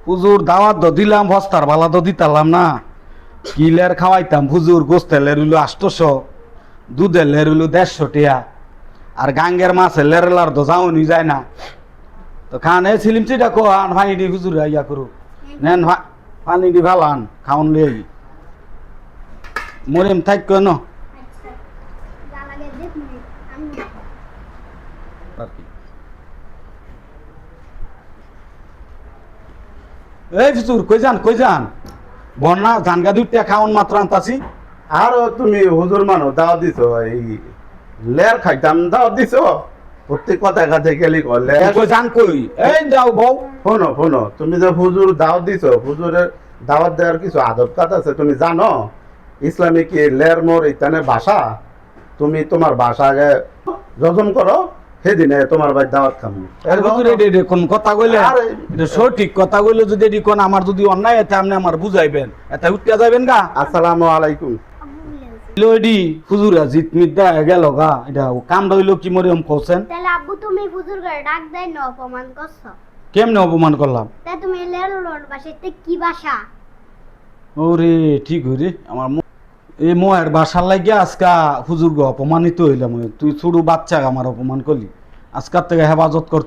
হুজুর দাওয়াত তো দিলাম বস্তার বালা তো দিতালাম না কিলের খাওয়াইতাম হুজুর গোস্তেলের হইলো 800, দুধের লের হইলো 150 টিয়া আর গাঙ্গের মাছের লেরেলার তো যাওনি যায় না তো খানে ছিলিম চিটা কো আন ভাই দি হুজুর ইয়া করু নেন পানি দি ভালান খাওন লই মরিম থাক কেন আচ্ছা যা লাগে দেখ নে আমি এই হুজুর কই যান বন্যা জানগা দুইটা খাওন মাত্র আনতাছি আরো তুমি হুজুর মানো দাওয়াত দিছো এই লের খাইতাম দাওয়াত দিছো প্রত্যেক কথায় কাছে গেলি লের কই যান কই এই যাও বউ শোনো তুমি যে হুজুর দাওয়াত দিছো হুজুরের দাওয়াত দেওয়ার কিছু আদব কাজ আছে তুমি জানো ইসলামিক লের মোর ইতানের ভাষা তুমি তোমার ভাষা আগে যজন করো সেদিনে তোমার ভাই দাওয়াত খামু আর হুজুর এডে কোন কথা কইলে আরে, এটা সঠিক কথা কইলে যদি এডি কোন আমার যদি অন্যায় আছে আপনি আমার বুঝাইবেন এটা উঠতে যাবেন গা আসসালামু আলাইকুম আবু বলেছি লইডি হুজুরা জিত মিদ্দা গেল গা এটা কাম দইলো কি মরিয়ম কইছেন তাহলে আব্বু তুমি হুজুর করে ডাক দেয় না অপমান করছো কেমনে অপমান করলাম তাই তুমি লেলোর বাসাতে কি ভাষা ওরে ঠিক হইরে আমার এই মোয়ের বাসার লাগিয়া আজকা হুজুর গো অপমানিত হইলাম তুই ছোট বাচ্চা আমার অপমান করলি আজকার থেকে হেফাজত করতে